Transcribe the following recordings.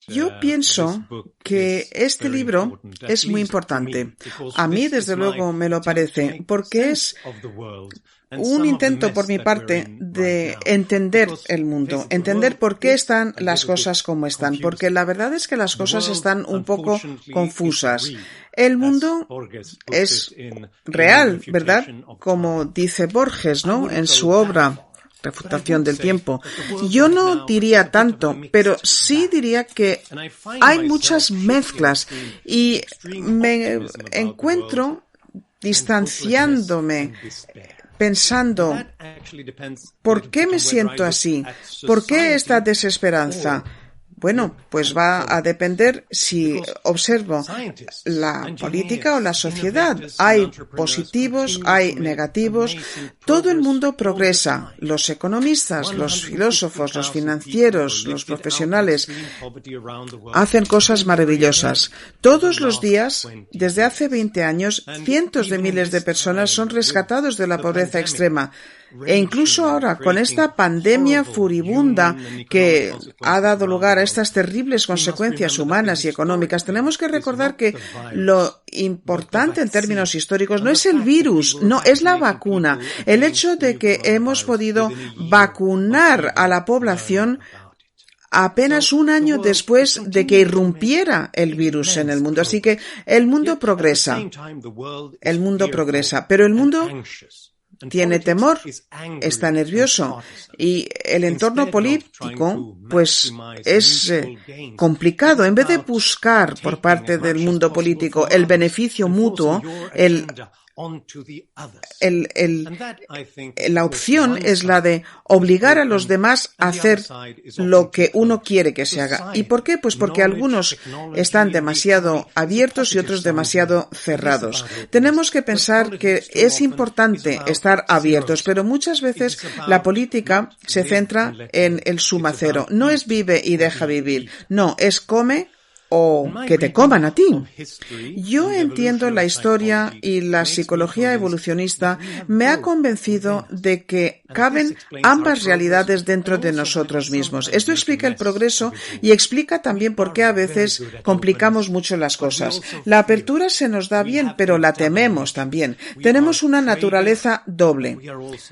Yo pienso que este libro es muy importante. A mí, desde luego, me lo parece, porque es un intento por mi parte de entender el mundo, entender por qué están las cosas como están, porque la verdad es que las cosas están un poco confusas. El mundo es real, ¿verdad? Como dice Borges, ¿no? En su obra Refutación del tiempo. Yo no diría tanto, pero sí diría que hay muchas mezclas y me encuentro distanciándome pensando, ¿por qué me siento así? ¿Por qué esta desesperanza? Bueno, pues va a depender si observo la política o la sociedad. Hay positivos, hay negativos. Todo el mundo progresa. Los economistas, los filósofos, los financieros, los profesionales hacen cosas maravillosas. Todos los días, desde hace 20 años, cientos de miles de personas son rescatados de la pobreza extrema. E incluso ahora, con esta pandemia furibunda que ha dado lugar a estas terribles consecuencias humanas y económicas, tenemos que recordar que lo importante en términos históricos no es el virus, no, es la vacuna. El hecho de que hemos podido vacunar a la población apenas un año después de que irrumpiera el virus en el mundo. Así que el mundo progresa, pero el mundo tiene temor, está nervioso y el entorno político pues es complicado. En vez de buscar por parte del mundo político el beneficio mutuo, la opción es la de obligar a los demás a hacer lo que uno quiere que se haga. ¿Y por qué? Pues porque algunos están demasiado abiertos y otros demasiado cerrados. Tenemos que pensar que es importante estar abiertos, pero muchas veces la política se centra en el suma cero. No es vive y deja vivir. No, es come o que te coman a ti. Yo entiendo la historia y la psicología evolucionista me ha convencido de que caben ambas realidades dentro de nosotros mismos. Esto explica el progreso y explica también por qué a veces complicamos mucho las cosas. La apertura se nos da bien, pero la tememos también. Tenemos una naturaleza doble.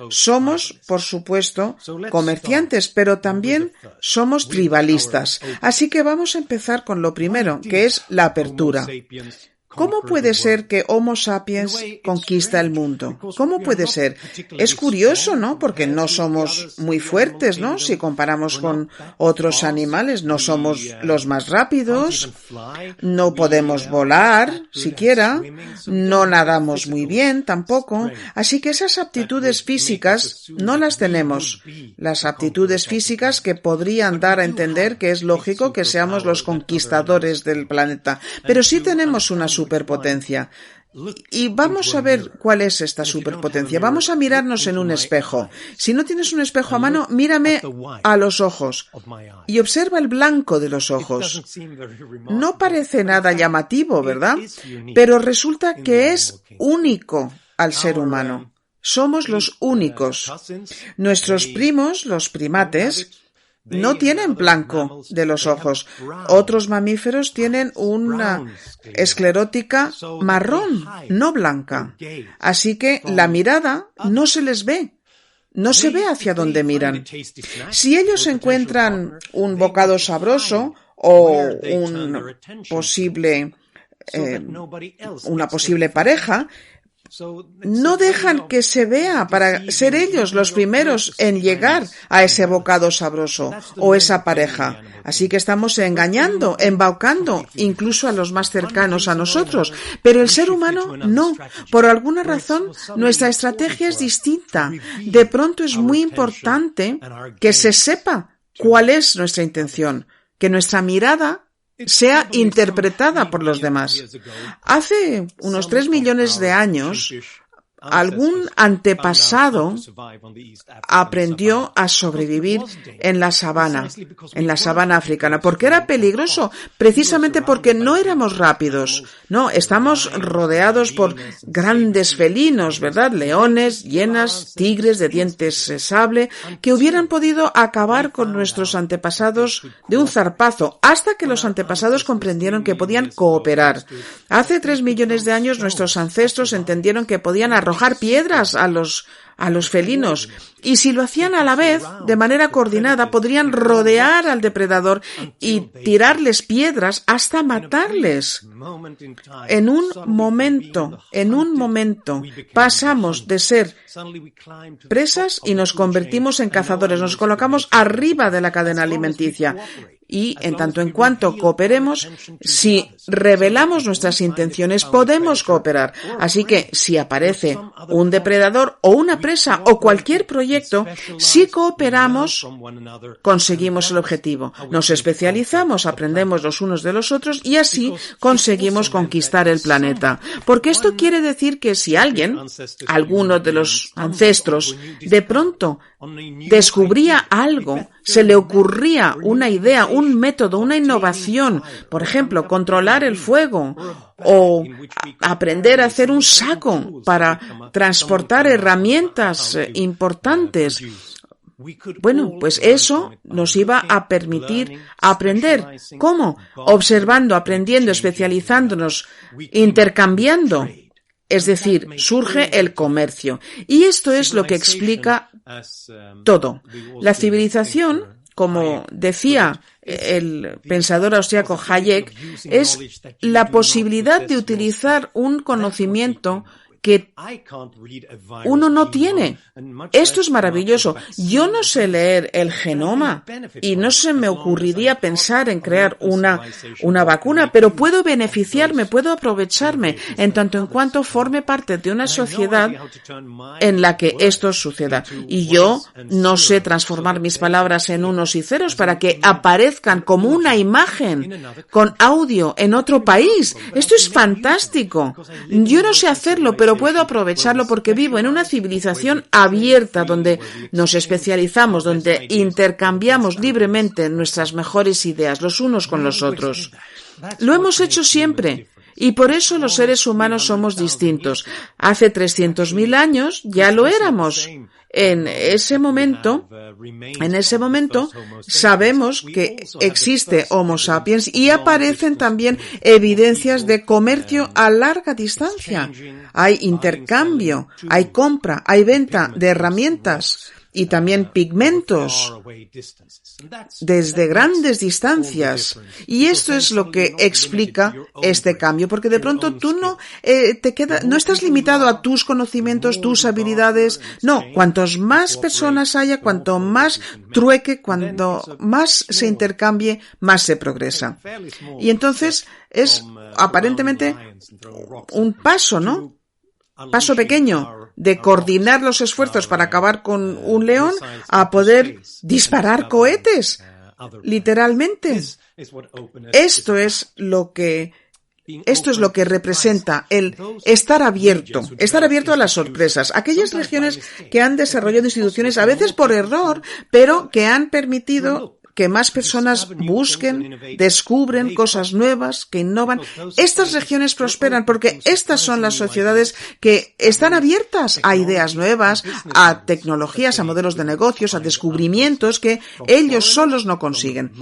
Somos, por supuesto, comerciantes, pero también somos tribalistas. Así que vamos a empezar con lo primero, que es la apertura. ¿Cómo puede ser que Homo sapiens conquista el mundo? ¿Cómo puede ser? Es curioso, ¿no? Porque no somos muy fuertes, ¿no? Si comparamos con otros animales, no somos los más rápidos, no podemos volar siquiera, no nadamos muy bien tampoco. Así que esas aptitudes físicas no las tenemos. Las aptitudes físicas que podrían dar a entender que es lógico que seamos los conquistadores del planeta. Pero sí tenemos una superpotencia. Y vamos a ver cuál es esta superpotencia. Vamos a mirarnos en un espejo. Si no tienes un espejo a mano, mírame a los ojos y observa el blanco de los ojos. No parece nada llamativo, ¿verdad? Pero resulta que es único al ser humano. Somos los únicos. Nuestros primos, los primates, no tienen blanco de los ojos. Otros mamíferos tienen una esclerótica marrón, no blanca. Así que la mirada no se les ve. No se ve hacia dónde miran. Si ellos encuentran un bocado sabroso o una posible pareja, no dejan que se vea para ser ellos los primeros en llegar a ese bocado sabroso o esa pareja. Así que estamos engañando, embaucando incluso a los más cercanos a nosotros. Pero el ser humano no. Por alguna razón, nuestra estrategia es distinta. De pronto es muy importante que se sepa cuál es nuestra intención, que nuestra mirada sea interpretada por los demás. Hace unos 3 millones de años algún antepasado aprendió a sobrevivir en la sabana africana. ¿Por qué era peligroso? Precisamente porque no éramos rápidos. No, estamos rodeados por grandes felinos, ¿verdad? Leones, hienas, tigres de dientes sable, que hubieran podido acabar con nuestros antepasados de un zarpazo, hasta que los antepasados comprendieron que podían cooperar. Hace 3 millones de años nuestros ancestros entendieron que podían arrojar piedras a los felinos, y si lo hacían a la vez, de manera coordinada, podrían rodear al depredador y tirarles piedras hasta matarles. En un momento, pasamos de ser presas y nos convertimos en cazadores, nos colocamos arriba de la cadena alimenticia. Y en tanto en cuanto cooperemos, si revelamos nuestras intenciones, podemos cooperar. Así que si aparece un depredador o una presa o cualquier proyecto, si cooperamos, conseguimos el objetivo. Nos especializamos, aprendemos los unos de los otros y así conseguimos conquistar el planeta. Porque esto quiere decir que si alguno de los ancestros, de pronto descubría algo, se le ocurría una idea, un método, una innovación, por ejemplo, controlar el fuego o aprender a hacer un saco para transportar herramientas importantes. Bueno, pues eso nos iba a permitir aprender. ¿Cómo? Observando, aprendiendo, especializándonos, intercambiando. Es decir, surge el comercio. Y esto es lo que explica todo. La civilización, como decía el pensador austriaco Hayek, es la posibilidad de utilizar un conocimiento que uno no tiene. Esto es maravilloso. Yo no sé leer el genoma y no se me ocurriría pensar en crear una vacuna, pero puedo beneficiarme, puedo aprovecharme en tanto en cuanto forme parte de una sociedad en la que esto suceda. Y yo no sé transformar mis palabras en unos y ceros para que aparezcan como una imagen con audio en otro país. Esto es fantástico. Yo no sé hacerlo, pero puedo aprovecharlo porque vivo en una civilización abierta donde nos especializamos, donde intercambiamos libremente nuestras mejores ideas los unos con los otros. Lo hemos hecho siempre. Y por eso los seres humanos somos distintos. Hace 300.000 años ya lo éramos. En ese momento sabemos que existe Homo sapiens y aparecen también evidencias de comercio a larga distancia. Hay intercambio, hay compra, hay venta de herramientas y también pigmentos desde grandes distancias. Y esto es lo que explica este cambio, porque de pronto tú no estás limitado a tus conocimientos, tus habilidades. No, cuantos más personas haya, cuanto más trueque, cuanto más se intercambie, más se progresa. Y entonces es aparentemente un paso, ¿no? Paso pequeño de coordinar los esfuerzos para acabar con un león a poder disparar cohetes, literalmente. Esto es lo que representa el estar abierto a las sorpresas. Aquellas regiones que han desarrollado instituciones, a veces por error, pero que han permitido que más personas busquen, descubren cosas nuevas, que innovan. Estas regiones prosperan porque estas son las sociedades que están abiertas a ideas nuevas, a tecnologías, a modelos de negocios, a descubrimientos que ellos solos no consiguen.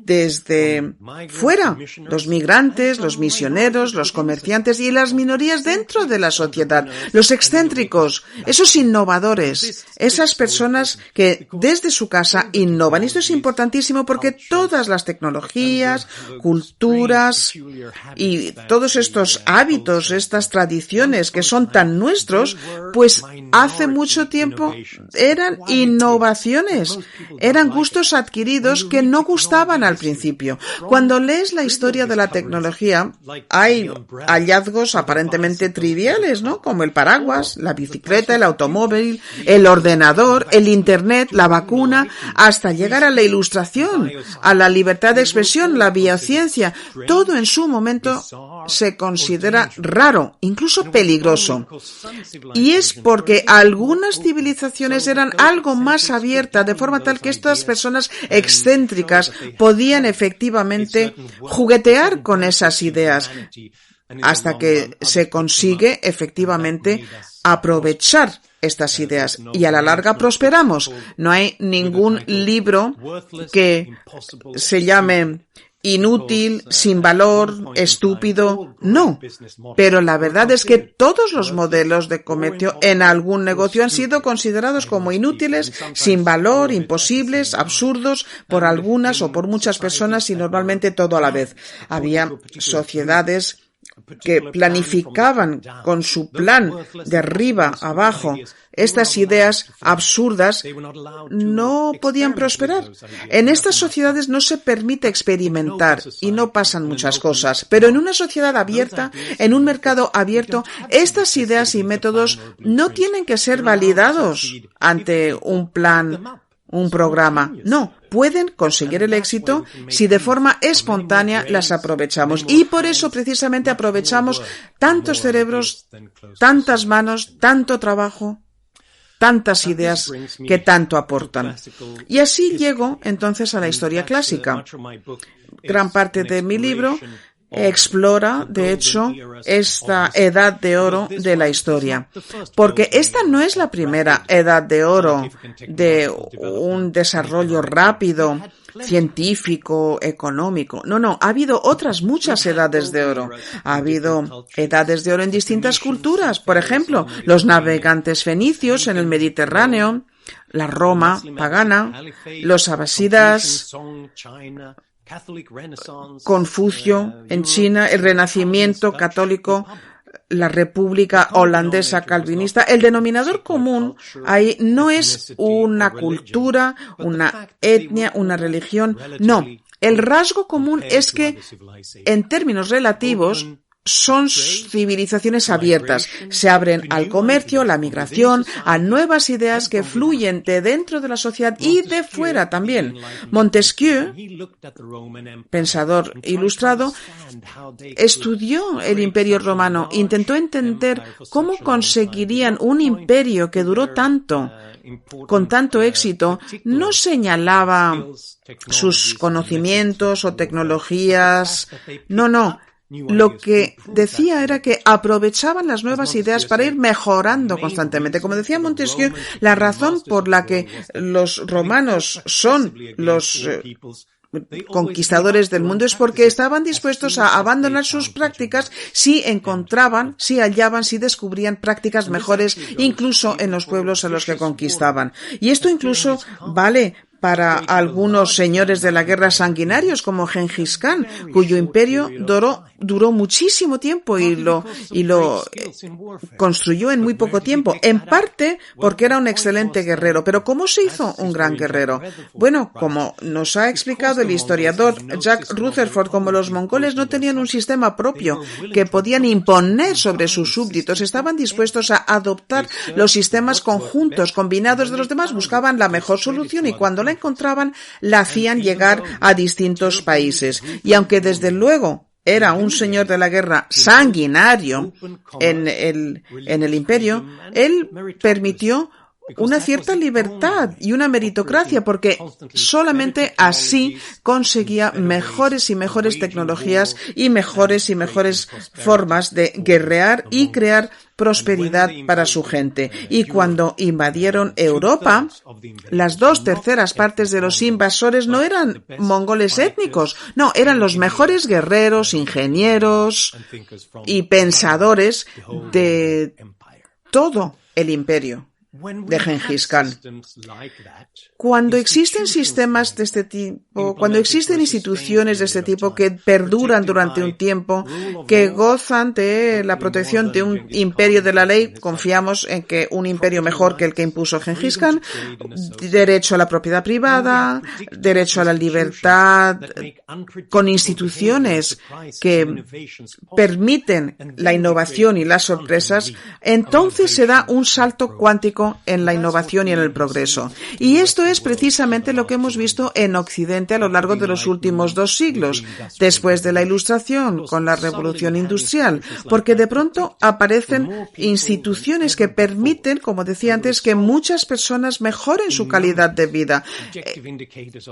Desde fuera, los migrantes, los misioneros, los comerciantes y las minorías dentro de la sociedad, los excéntricos, esos innovadores, esas personas que desde su casa innovan. Esto es importante porque todas las tecnologías, culturas y todos estos hábitos, estas tradiciones que son tan nuestros, pues hace mucho tiempo eran innovaciones, eran gustos adquiridos que no gustaban al principio. Cuando lees la historia de la tecnología, hay hallazgos aparentemente triviales, ¿no? Como el paraguas, la bicicleta, el automóvil, el ordenador, el internet, la vacuna, hasta llegar a la ilustración ilustración, a la libertad de expresión, la biociencia, todo en su momento se considera raro, incluso peligroso. Y es porque algunas civilizaciones eran algo más abiertas, de forma tal que estas personas excéntricas podían efectivamente juguetear con esas ideas, hasta que se consigue efectivamente aprovechar estas ideas y a la larga prosperamos. No hay ningún libro que se llame inútil, sin valor, estúpido, no. Pero la verdad es que todos los modelos de comercio en algún negocio han sido considerados como inútiles, sin valor, imposibles, absurdos por algunas o por muchas personas y normalmente todo a la vez. Había sociedades que planificaban con su plan de arriba a abajo estas ideas absurdas, no podían prosperar. En estas sociedades no se permite experimentar y no pasan muchas cosas, pero en una sociedad abierta, en un mercado abierto, estas ideas y métodos no tienen que ser validados ante un plan, un programa. No, pueden conseguir el éxito si de forma espontánea las aprovechamos. Y por eso precisamente aprovechamos tantos cerebros, tantas manos, tanto trabajo, tantas ideas que tanto aportan. Y así llego entonces a la historia clásica. Gran parte de mi libro explora, de hecho, esta edad de oro de la historia. Porque esta no es la primera edad de oro de un desarrollo rápido, científico, económico. No, ha habido otras muchas edades de oro. Ha habido edades de oro en distintas culturas. Por ejemplo, los navegantes fenicios en el Mediterráneo, la Roma pagana, los abasidas, Confucio en China, el Renacimiento católico, la República holandesa calvinista. El denominador común ahí no es una cultura, una etnia, una religión. No, el rasgo común es que, en términos relativos, son civilizaciones abiertas. Se abren al comercio, la migración, a nuevas ideas que fluyen de dentro de la sociedad y de fuera también. Montesquieu, pensador ilustrado, estudió el Imperio Romano, intentó entender cómo conseguirían un imperio que duró tanto, con tanto éxito. No señalaba sus conocimientos o tecnologías, no. Lo que decía era que aprovechaban las nuevas ideas para ir mejorando constantemente. Como decía Montesquieu, la razón por la que los romanos son los conquistadores del mundo es porque estaban dispuestos a abandonar sus prácticas si encontraban, si hallaban, si descubrían prácticas mejores, incluso en los pueblos a los que conquistaban. Y esto incluso vale para algunos señores de la guerra sanguinarios como Gengis Khan, cuyo imperio duró muchísimo tiempo y lo construyó en muy poco tiempo, en parte porque era un excelente guerrero. Pero ¿cómo se hizo un gran guerrero? Bueno, como nos ha explicado el historiador Jack Rutherford, como los mongoles no tenían un sistema propio que podían imponer sobre sus súbditos, estaban dispuestos a adoptar los sistemas conjuntos, combinados de los demás, buscaban la mejor solución y cuando la encontraban, la hacían llegar a distintos países. Y aunque desde luego era un señor de la guerra sanguinario en el imperio, él permitió una cierta libertad y una meritocracia, porque solamente así conseguía mejores y mejores tecnologías y mejores formas de guerrear y crear prosperidad para su gente. Y cuando invadieron Europa, las 2/3 partes de los invasores no eran mongoles étnicos, no, eran los mejores guerreros, ingenieros y pensadores de todo el imperio de Gengis Khan. Cuando existen sistemas de este tipo, cuando existen instituciones de este tipo que perduran durante un tiempo, que gozan de la protección de un imperio de la ley, confiamos en que un imperio mejor que el que impuso Gengis Khan, derecho a la propiedad privada, derecho a la libertad, con instituciones que permiten la innovación y las sorpresas, entonces se da un salto cuántico histórico en la innovación y en el progreso. Y esto es precisamente lo que hemos visto en Occidente a lo largo de los últimos 2 siglos, después de la Ilustración, con la Revolución Industrial, porque de pronto aparecen instituciones que permiten, como decía antes, que muchas personas mejoren su calidad de vida.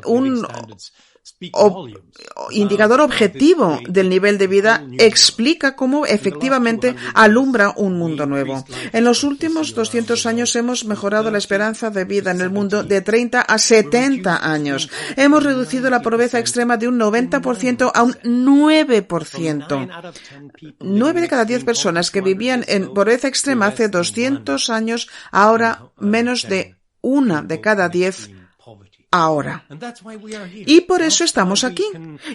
Un indicador objetivo del nivel de vida explica cómo efectivamente alumbra un mundo nuevo. En los últimos 200 años hemos mejorado la esperanza de vida en el mundo de 30 a 70 años. Hemos reducido la pobreza extrema de un 90% a un 9%. 9 de cada 10 personas que vivían en pobreza extrema hace 200 años, ahora menos de 1 de cada 10 ahora. Y por eso estamos aquí.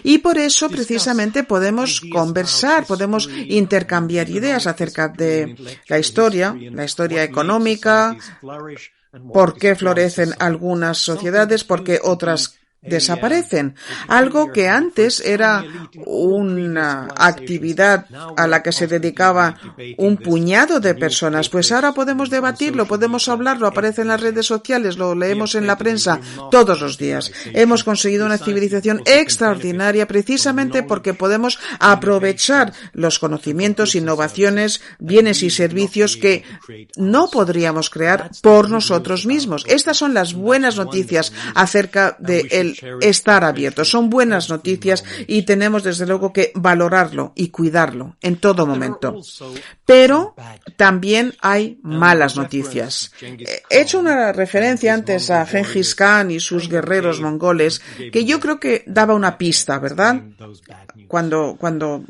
Y por eso precisamente podemos conversar, podemos intercambiar ideas acerca de la historia económica, por qué florecen algunas sociedades, por qué otras desaparecen. Algo que antes era una actividad a la que se dedicaba un puñado de personas, pues ahora podemos debatirlo, podemos hablarlo, aparece en las redes sociales, lo leemos en la prensa todos los días. Hemos conseguido una civilización extraordinaria precisamente porque podemos aprovechar los conocimientos, innovaciones, bienes y servicios que no podríamos crear por nosotros mismos. Estas son las buenas noticias acerca de estar abiertos. Son buenas noticias y tenemos desde luego que valorarlo y cuidarlo en todo momento. Pero también hay malas noticias. He hecho una referencia antes a Gengis Khan y sus guerreros mongoles que yo creo que daba una pista, ¿verdad? Cuando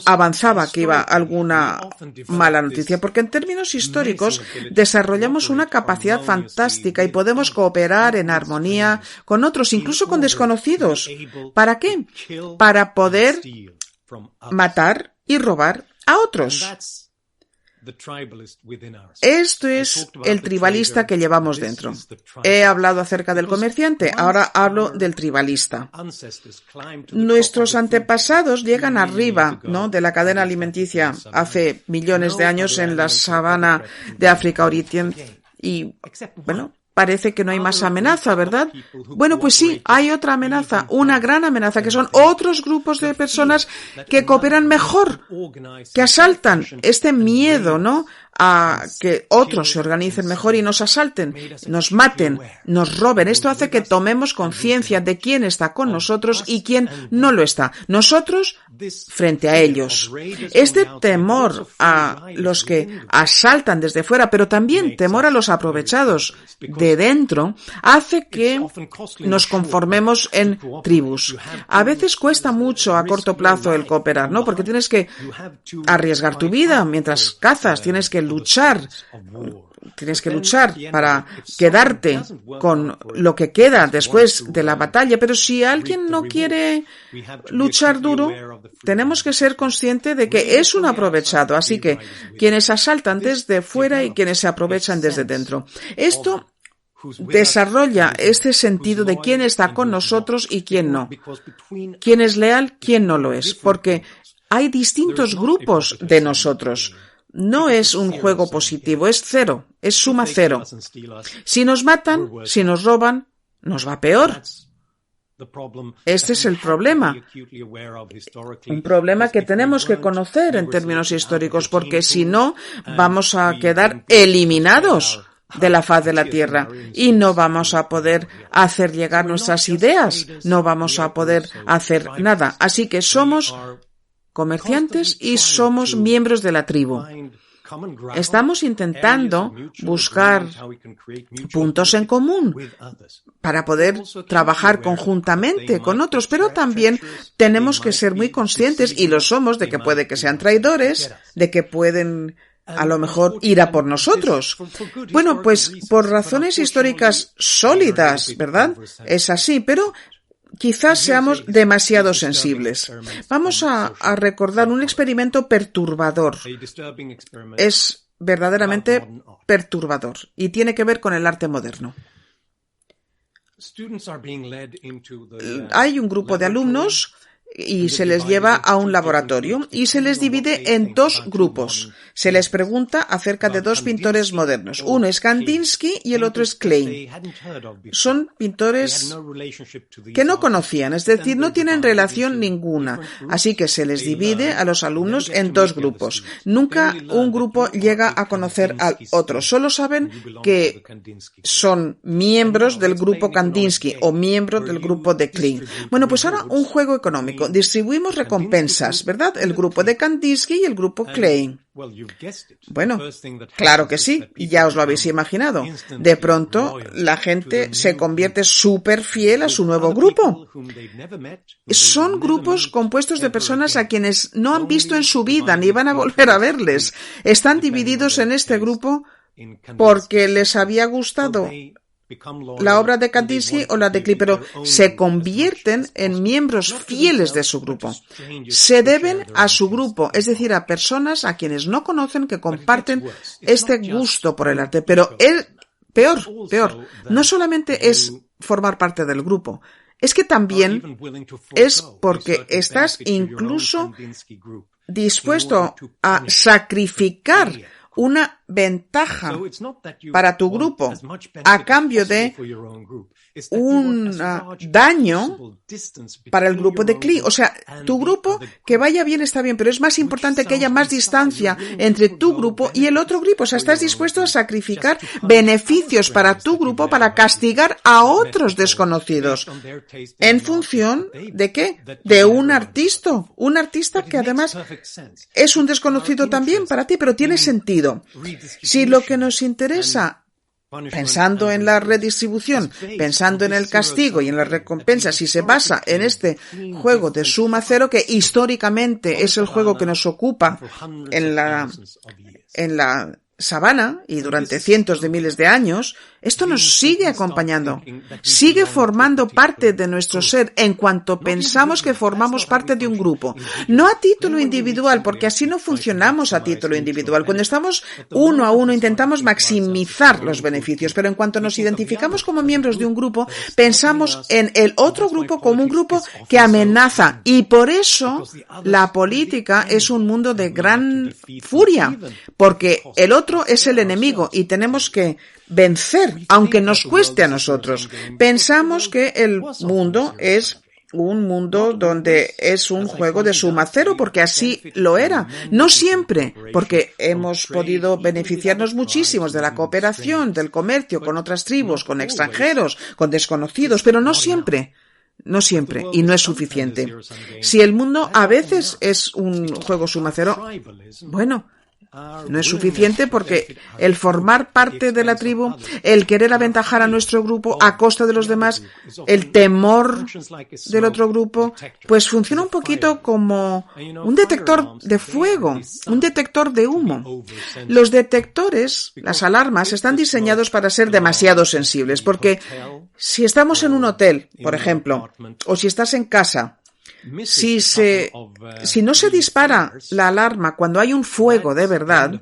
avanzaba que iba alguna mala noticia, porque en términos históricos desarrollamos una capacidad fantástica y podemos cooperar en armonía con otros, incluso con desconocidos. ¿Para qué? Para poder matar y robar a otros. Esto es el tribalista que llevamos dentro. He hablado acerca del comerciante, ahora hablo del tribalista. Nuestros antepasados llegan arriba, ¿no?, de la cadena alimenticia hace millones de años en la sabana de África Oriental y, bueno, parece que no hay más amenaza, ¿verdad? Bueno, pues sí, hay otra amenaza, una gran amenaza, que son otros grupos de personas que cooperan mejor, que asaltan este miedo, ¿no?, a que otros se organicen mejor y nos asalten, nos maten, nos roben. Esto hace que tomemos conciencia de quién está con nosotros y quién no lo está. Nosotros frente a ellos. Este temor a los que asaltan desde fuera, pero también temor a los aprovechados de dentro, hace que nos conformemos en tribus. A veces cuesta mucho a corto plazo el cooperar, ¿no? Porque tienes que arriesgar tu vida mientras cazas, tienes que luchar para quedarte con lo que queda después de la batalla, pero si alguien no quiere luchar duro, tenemos que ser conscientes de que es un aprovechado, así que quienes asaltan desde fuera y quienes se aprovechan desde dentro. Esto desarrolla este sentido de quién está con nosotros y quién no, quién es leal, quién no lo es, porque hay distintos grupos de nosotros. No es un juego positivo, es cero, es suma cero. Si nos matan, si nos roban, nos va peor. Este es el problema. Un problema que tenemos que conocer en términos históricos, porque si no, vamos a quedar eliminados de la faz de la tierra y no vamos a poder hacer llegar nuestras ideas, no vamos a poder hacer nada. Así que somos comerciantes y somos miembros de la tribu. Estamos intentando buscar puntos en común para poder trabajar conjuntamente con otros, pero también tenemos que ser muy conscientes, y lo somos, de que puede que sean traidores, de que pueden a lo mejor ir a por nosotros. Bueno, pues por razones históricas sólidas, ¿verdad? Es así, pero quizás seamos demasiado sensibles. Vamos a recordar un experimento perturbador. Es verdaderamente perturbador y tiene que ver con el arte moderno. Hay un grupo de alumnos y se les lleva a un laboratorio y se les divide en dos grupos. Se les pregunta acerca de dos pintores modernos. Uno es Kandinsky y el otro es Klein. Son pintores que no conocían, es decir, no tienen relación ninguna. Así que se les divide a los alumnos en dos grupos. Nunca un grupo llega a conocer al otro. Solo saben que son miembros del grupo Kandinsky o miembros del grupo de Klein. Bueno, pues ahora un juego económico. Distribuimos recompensas, ¿verdad? El grupo de Kandinsky y el grupo Klein. Bueno, claro que sí, ya os lo habéis imaginado. De pronto, la gente se convierte súper fiel a su nuevo grupo. Son grupos compuestos de personas a quienes no han visto en su vida ni van a volver a verles. Están divididos en este grupo porque les había gustado la obra de Kandinsky o la de Klein, pero se convierten en miembros fieles de su grupo. Se deben a su grupo, es decir, a personas a quienes no conocen que comparten este gusto por el arte. Pero peor, no solamente es formar parte del grupo, es que también es porque estás incluso dispuedo a sacrificar una ventaja para tu grupo a cambio de un daño para el grupo de Klein. O sea, tu grupo que vaya bien está bien, pero es más importante que haya más distancia entre tu grupo y el otro grupo. O sea, estás dispuesto a sacrificar beneficios para tu grupo para castigar a otros desconocidos. ¿En función de qué? De un artista. Un artista que además es un desconocido también para ti, pero tiene sentido. Si lo que nos interesa, pensando en la redistribución, pensando en el castigo y en las recompensas, si se basa en este juego de suma cero, que históricamente es el juego que nos ocupa en la sabana y durante cientos de miles de años, esto nos sigue acompañando, sigue formando parte de nuestro ser en cuanto pensamos que formamos parte de un grupo. No a título individual, porque así no funcionamos a título individual. Cuando estamos uno a uno intentamos maximizar los beneficios, pero en cuanto nos identificamos como miembros de un grupo, pensamos en el otro grupo como un grupo que amenaza. Y por eso la política es un mundo de gran furia, porque el otro es el enemigo y tenemos que vencer, aunque nos cueste a nosotros. Pensamos que el mundo es un mundo donde es un juego de suma cero, porque así lo era. No siempre, porque hemos podido beneficiarnos muchísimos de la cooperación, del comercio con otras tribus, con extranjeros, con desconocidos, pero no siempre. No siempre, y no es suficiente. Si el mundo a veces es un juego suma cero, bueno, no es suficiente porque el formar parte de la tribu, el querer aventajar a nuestro grupo a costa de los demás, el temor del otro grupo, pues funciona un poquito como un detector de fuego, un detector de humo. Los detectores, las alarmas, están diseñados para ser demasiado sensibles, porque si estamos en un hotel, por ejemplo, o si estás en casa, si no se dispara la alarma cuando hay un fuego de verdad,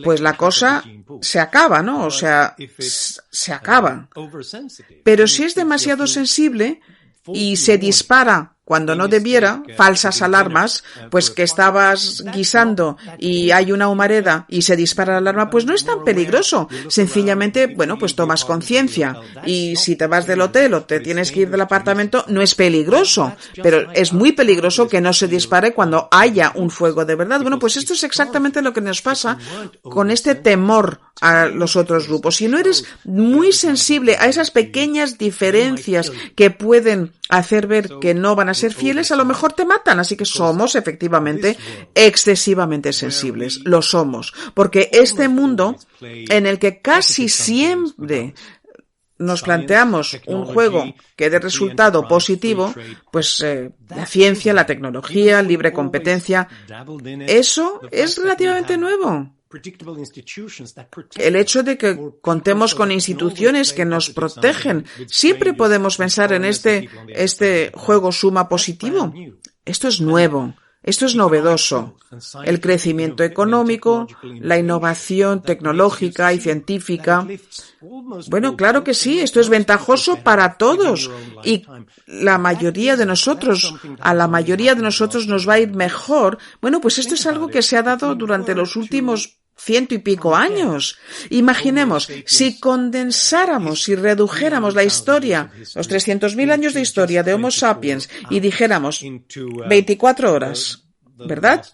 pues la cosa se acaba, ¿no? O sea, se acaba. Pero si es demasiado sensible y se dispara cuando no debiera, falsas alarmas, pues que estabas guisando y hay una humareda y se dispara la alarma, pues no es tan peligroso. Sencillamente, bueno, pues tomas conciencia. Y si te vas del hotel o te tienes que ir del apartamento, no es peligroso. Pero es muy peligroso que no se dispare cuando haya un fuego de verdad. Bueno, pues esto es exactamente lo que nos pasa con este temor a los otros grupos. Si no eres muy sensible a esas pequeñas diferencias que pueden hacer ver que no van a ser fieles, a lo mejor te matan. Así que somos efectivamente excesivamente sensibles. Lo somos. Porque este mundo en el que casi siempre nos planteamos un juego que dé resultado positivo, pues la ciencia, la tecnología, libre competencia, eso es relativamente nuevo. El hecho de que contemos con instituciones que nos protegen, siempre podemos pensar en este juego suma positivo. Esto es nuevo. Esto es novedoso. El crecimiento económico, la innovación tecnológica y científica. Bueno, claro que sí, esto es ventajoso para todos. Y a la mayoría de nosotros nos va a ir mejor. Bueno, pues esto es algo que se ha dado durante los últimos 100 y pico años. Imaginemos, si condensáramos y redujéramos la historia, los 300.000 años de historia de Homo sapiens, y dijéramos 24 horas, ¿verdad?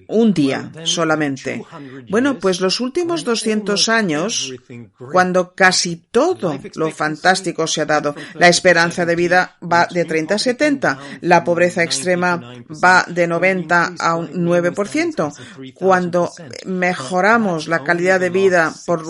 Un día solamente. Bueno, pues los últimos 200 años, cuando casi todo lo fantástico se ha dado, la esperanza de vida va de 30 a 70, la pobreza extrema va de 90 a un 9%, cuando mejoramos la calidad de vida por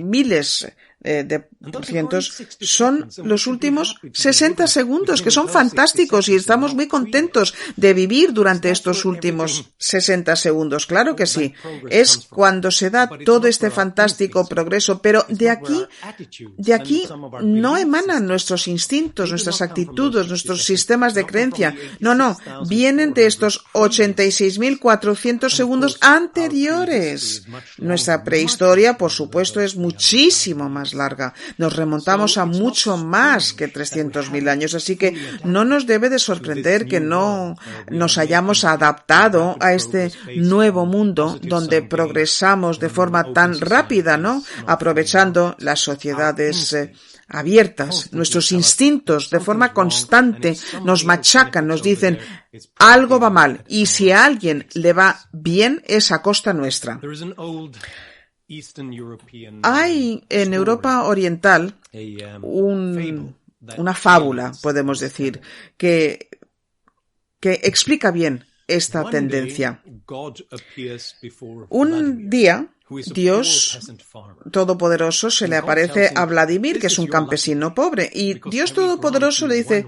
miles de porcientos, son los últimos 60 segundos, que son fantásticos y estamos muy contentos de vivir durante estos últimos 60 segundos. Claro que sí. Es cuando se da todo este fantástico progreso, pero de aquí no emanan nuestros instintos, nuestras actitudes, nuestros sistemas de creencia. No, vienen de estos 86.400 segundos anteriores. Nuestra prehistoria, por supuesto, es muchísimo más larga. Nos remontamos a mucho más que 300.000 años, así que no nos debe de sorprender que no nos hayamos adaptado a este nuevo mundo donde progresamos de forma tan rápida, ¿no? Aprovechando las sociedades abiertas. Nuestros instintos de forma constante nos machacan, nos dicen algo va mal y si a alguien le va bien es a costa nuestra. Hay en Europa Oriental una fábula, podemos decir, que explica bien esta tendencia. Un día, Dios Todopoderoso se le aparece a Vladimir, que es un campesino pobre, y Dios Todopoderoso le dice: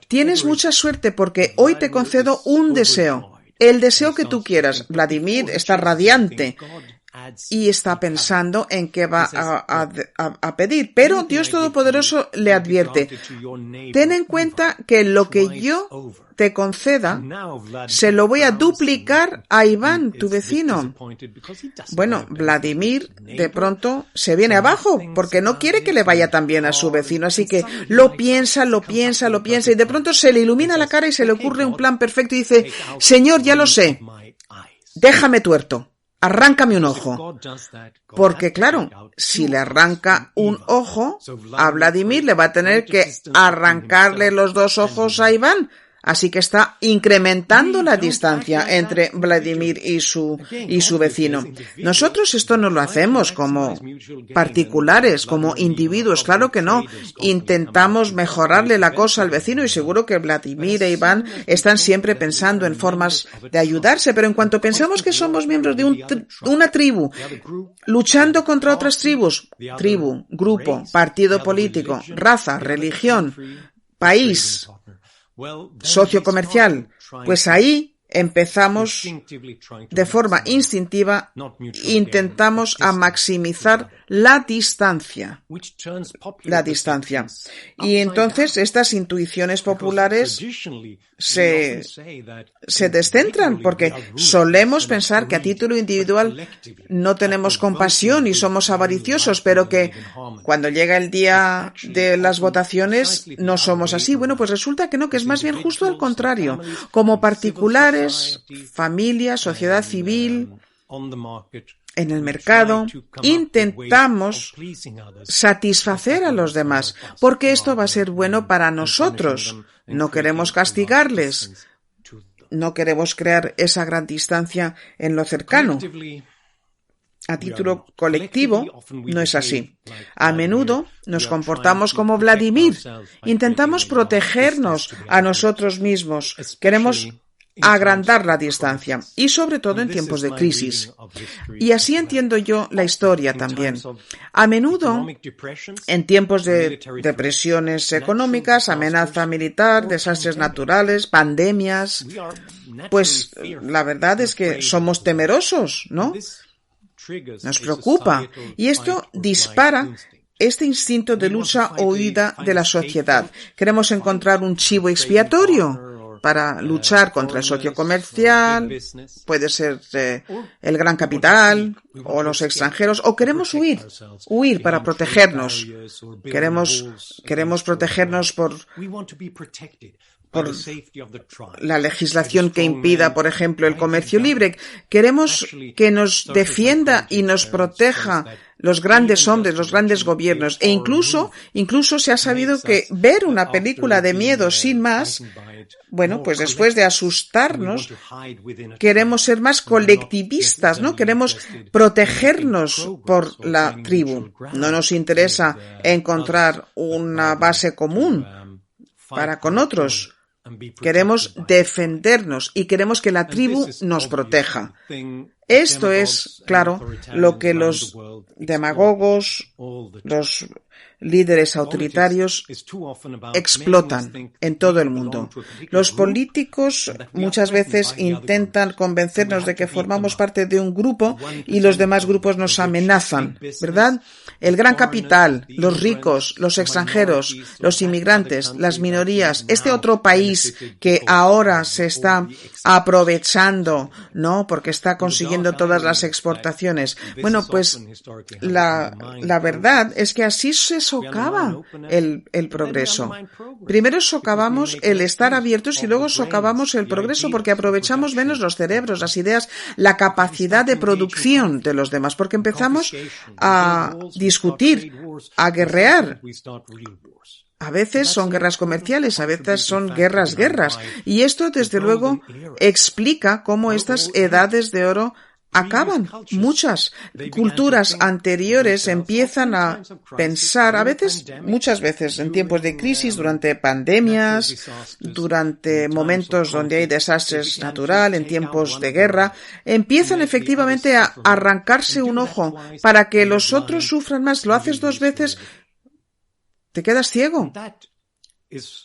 tienes mucha suerte porque hoy te concedo un deseo, el deseo que tú quieras. Vladimir está radiante y está pensando en qué va a pedir. Pero Dios Todopoderoso le advierte: ten en cuenta que lo que yo te conceda se lo voy a duplicar a Iván, tu vecino. Bueno, Vladimir de pronto se viene abajo porque no quiere que le vaya tan bien a su vecino, así que lo piensa y de pronto se le ilumina la cara y se le ocurre un plan perfecto y dice: Señor, ya lo sé, déjame tuerto. Arráncame un ojo. Porque claro, si le arranca un ojo a Vladimir, le va a tener que arrancarle los dos ojos a Iván. Así que está incrementando la distancia entre Vladimir y su vecino. Nosotros esto no lo hacemos como particulares, como individuos, claro que no. Intentamos mejorarle la cosa al vecino y seguro que Vladimir e Iván están siempre pensando en formas de ayudarse, pero en cuanto pensamos que somos miembros de una tribu, luchando contra otras tribus, grupo, partido político, raza, religión, país, socio comercial, pues ahí empezamos de forma instintiva, intentamos a maximizar la distancia. Y entonces estas intuiciones populares se descentran porque solemos pensar que a título individual no tenemos compasión y somos avariciosos, pero que cuando llega el día de las votaciones no somos así. Bueno, pues resulta que no, que es más bien justo al contrario. Como particulares, familia, sociedad civil, en el mercado, intentamos satisfacer a los demás, porque esto va a ser bueno para nosotros. No queremos castigarles, no queremos crear esa gran distancia en lo cercano. A título colectivo, no es así. A menudo nos comportamos como Vladimir. Intentamos protegernos a nosotros mismos. Queremos agrandar la distancia y sobre todo en tiempos de crisis. Y así entiendo yo la historia también. A menudo, en tiempos de depresiones económicas, amenaza militar, desastres naturales, pandemias, pues la verdad es que somos temerosos, ¿no? Nos preocupa y esto dispara este instinto de lucha o huida de la sociedad. Queremos encontrar un chivo expiatorio para luchar contra el socio comercial, puede ser el gran capital o los extranjeros, o queremos huir para protegernos. Queremos protegernos por la legislación que impida, por ejemplo, el comercio libre. Queremos que nos defienda y nos proteja los grandes hombres, los grandes gobiernos. E incluso se ha sabido que ver una película de miedo sin más, bueno, pues después de asustarnos, queremos ser más colectivistas, ¿no? Queremos protegernos por la tribu. No nos interesa encontrar una base común para con otros. Queremos defendernos y queremos que la tribu nos proteja. Esto es, claro, lo que los demagogos, los líderes autoritarios explotan en todo el mundo. Los políticos muchas veces intentan convencernos de que formamos parte de un grupo y los demás grupos nos amenazan, ¿verdad? El gran capital, los ricos, los extranjeros, los inmigrantes, las minorías, este otro país que ahora se está aprovechando, ¿no? Porque está consiguiendo todas las exportaciones. Bueno, pues la verdad es que así se socava el progreso. Primero socavamos el estar abiertos y luego socavamos el progreso porque aprovechamos menos los cerebros, las ideas, la capacidad de producción de los demás, porque empezamos a discutir, a guerrear. A veces son guerras comerciales, a veces son guerras. Y esto, desde luego, explica cómo estas edades de oro acaban. Muchas culturas anteriores empiezan a pensar, muchas veces en tiempos de crisis, durante pandemias, durante momentos donde hay desastres naturales, en tiempos de guerra, empiezan efectivamente a arrancarse un ojo para que los otros sufran más. Lo haces 2 veces, te quedas ciego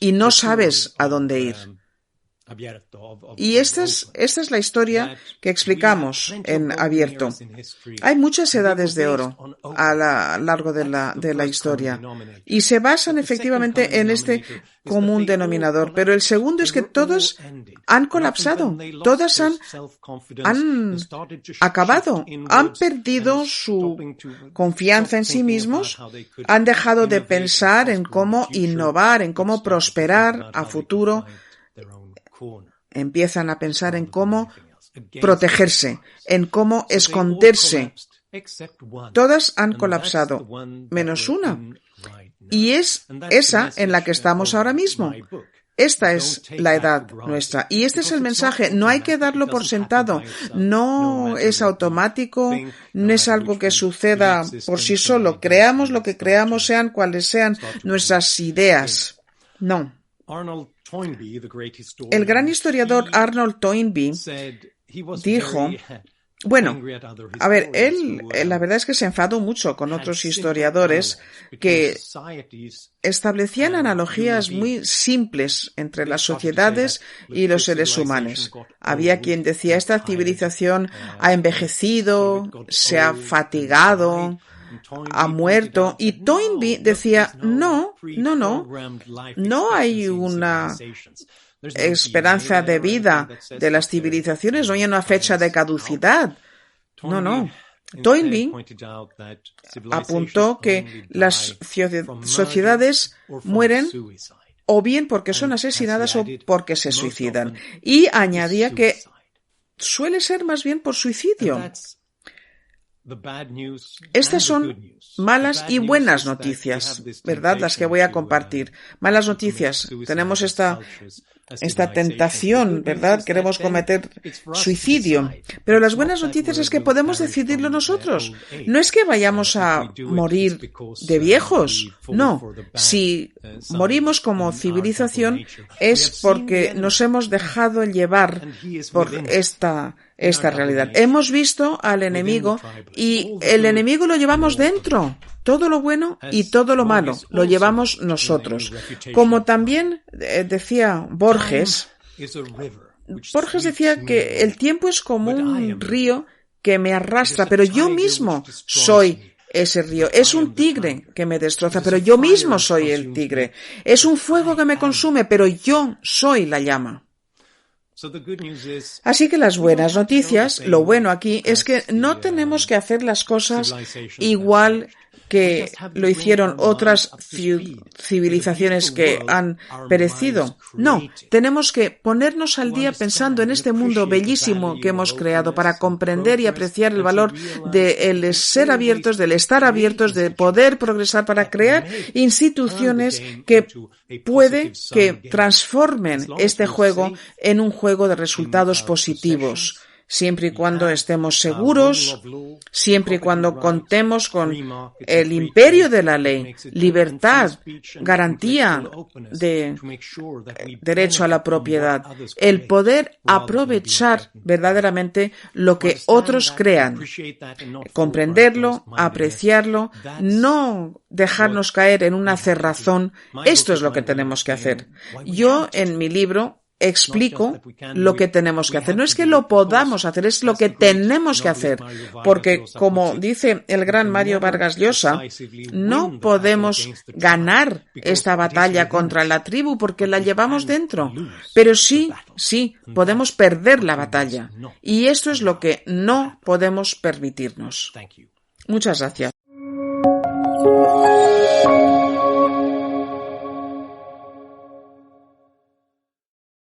y no sabes a dónde ir. Y esta es la historia que explicamos en Abierto. Hay muchas edades de oro a lo largo de la historia y se basan efectivamente en este común denominador. Pero el segundo es que todas han colapsado, todas han acabado, han perdido su confianza en sí mismos, han dejado de pensar en cómo innovar, en cómo prosperar a futuro. Empiezan a pensar en cómo protegerse, en cómo esconderse. Todas han colapsado, menos una. Y es esa en la que estamos ahora mismo. Esta es la edad nuestra. Y este es el mensaje. No hay que darlo por sentado. No es automático. No es algo que suceda por sí solo. Creamos lo que creamos, sean cuales sean nuestras ideas. No. El gran historiador Arnold Toynbee dijo, bueno, a ver, él la verdad es que se enfadó mucho con otros historiadores que establecían analogías muy simples entre las sociedades y los seres humanos. Había quien decía, esta civilización ha envejecido, se ha fatigado, ha muerto, y Toynbee decía, no hay una esperanza de vida de las civilizaciones, no hay una fecha de caducidad. No. Toynbee apuntó que las sociedades mueren o bien porque son asesinadas o porque se suicidan. Y añadía que suele ser más bien por suicidio. Estas son malas y buenas noticias, ¿verdad? Las que voy a compartir. Malas noticias. Tenemos esta tentación, ¿verdad? Queremos cometer suicidio. Pero las buenas noticias es que podemos decidirlo nosotros. No es que vayamos a morir de viejos. No. Si morimos como civilización es porque nos hemos dejado llevar por esta realidad. Hemos visto al enemigo y el enemigo lo llevamos dentro. Todo lo bueno y todo lo malo lo llevamos nosotros. Como también decía Borges decía que el tiempo es como un río que me arrastra, pero yo mismo soy ese río. Es un tigre que me destroza, pero yo mismo soy el tigre. Es un fuego que me consume, pero yo soy la llama. Así que las buenas noticias, lo bueno aquí es que no tenemos que hacer las cosas igual que lo hicieron otras civilizaciones que han perecido. No, tenemos que ponernos al día pensando en este mundo bellísimo que hemos creado para comprender y apreciar el valor del ser abiertos, del estar abiertos, de poder progresar para crear instituciones que puede que transformen este juego en un juego de resultados positivos. Siempre y cuando estemos seguros, siempre y cuando contemos con el imperio de la ley, libertad, garantía de derecho a la propiedad, el poder aprovechar verdaderamente lo que otros crean, comprenderlo, apreciarlo, no dejarnos caer en una cerrazón. Esto es lo que tenemos que hacer. Yo, en mi libro, explico lo que tenemos que hacer. No es que lo podamos hacer, es lo que tenemos que hacer. Porque, como dice el gran Mario Vargas Llosa, no podemos ganar esta batalla contra la tribu porque la llevamos dentro. Pero sí, podemos perder la batalla. Y esto es lo que no podemos permitirnos. Muchas gracias.